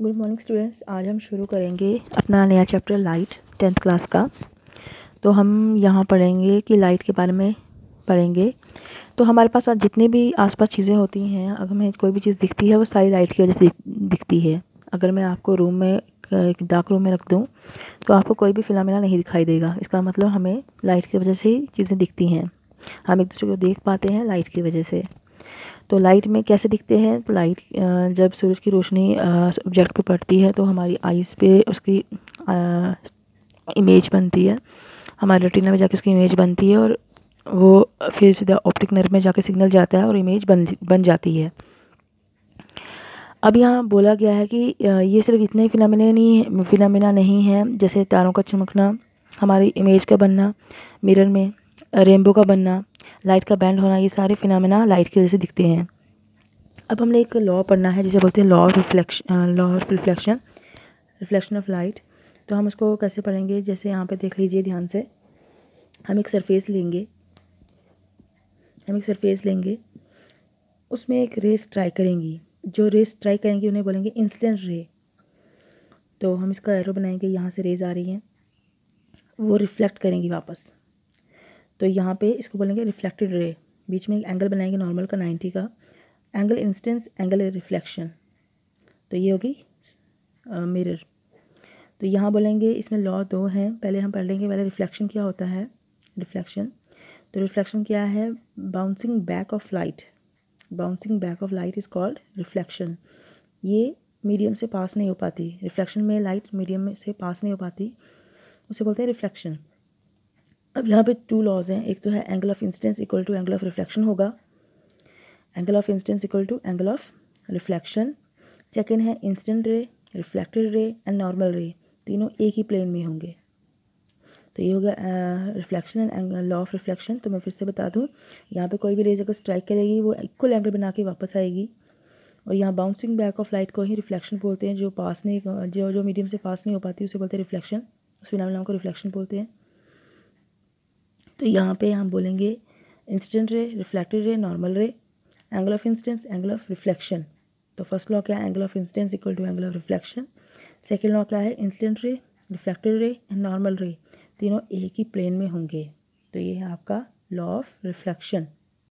Good morning students. आज हम शुरू करेंगे अपना नया चैप्टर लाइट 10th क्लास का। तो हम यहाँ पढ़ेंगे कि लाइट के बारे में पढ़ेंगे। तो हमारे पास आज जितनी भी आसपास चीज़ें होती हैं, अगर हमें कोई भी चीज़ दिखती है वो सारी लाइट की वजह से दिखती है। अगर मैं आपको रूम में एक डार्क रूम में रख दूँ तो आपको कोई भी फिनोमेना नहीं दिखाई देगा। इसका मतलब हमें लाइट की वजह से ही चीज़ें दिखती हैं। हम एक दूसरे को देख पाते हैं लाइट की वजह से। तो लाइट में कैसे दिखते हैं? तो लाइट जब सूरज की रोशनी ऑब्जेक्ट पे पड़ती है तो हमारी आइज़ पे उसकी इमेज बनती है, हमारे रेटिना में जाके उसकी इमेज बनती है और वो फिर सीधा ऑप्टिक नर्व में जाके सिग्नल जाता है और इमेज बन जाती है। अब यहाँ बोला गया है कि ये सिर्फ इतने फिनोमेना नहीं है, जैसे तारों का चमकना, हमारी इमेज का बनना, मिरर में रेनबो का बनना, लाइट का बैंड होना, ये सारे फिनोमेना लाइट की वजह से दिखते हैं। अब हमने एक लॉ पढ़ना है जिसे बोलते हैं law of reflection, reflection of light. तो हम उसको कैसे पढ़ेंगे? जैसे यहाँ पे देख लीजिए ध्यान से। हम एक सरफेस लेंगे, उसमें एक रे स्ट्राइक करेंगी। जो रे स्ट्राइक करेंगी उन्हें बोलेंगे इंसिडेंट रे। तो हम इसका एरो बनाएंगे, यहाँ से रेज आ रही हैं, वो रिफ्लेक्ट करेंगी वापस। तो यहाँ पे इसको बोलेंगे रिफ्लेक्टेड रे। बीच में एक एंगल बनाएंगे नॉर्मल का 90 का, एंगल इंसिडेंस, एंगल रिफ्लेक्शन। तो ये होगी मिरर। तो यहाँ बोलेंगे इसमें लॉ दो हैं। पहले हम पढ़ लेंगे पहले रिफ्लेक्शन क्या होता है। रिफ्लेक्शन, तो रिफ्लेक्शन क्या है? Bouncing back of light. Bouncing back of light is called reflection. ये मीडियम से पास नहीं हो पाती। रिफ्लेक्शन में लाइट मीडियम में से पास नहीं हो पाती, उसे बोलते हैं रिफ्लेक्शन। अब यहाँ पे टू लॉज हैं। एक तो है angle of incidence equal to angle of reflection होगा, angle of incidence equal to angle of reflection. Second है incident ray, reflected ray and normal ray, तीनों एक ही प्लेन में होंगे। तो ये हो गया reflection and law of reflection. तो मैं फिर से बता दूँ, यहाँ पे कोई भी रेज अगर स्ट्राइक करेगी वो इक्वल एंगल बना के वापस आएगी। और यहाँ बाउंसिंग बैक ऑफ लाइट को ही रिफ्लेक्शन बोलते हैं। जो पास नहीं जो मीडियम से पास नहीं हो पाती उसे बोलते हैं रिफ्लेक्शन, उस फिनोमेना को रिफ्लेक्शन बोलते हैं। तो यहाँ पे हम बोलेंगे incident ray, reflected ray, normal ray, angle of incidence, angle of reflection. तो फर्स्ट लॉ क्या है? Angle of incidence equal to angle of reflection. Second law क्या है? Incident ray, reflected ray and normal ray, तीनों एक ही plane में होंगे। तो ये है आपका लॉ ऑफ रिफ्लेक्शन।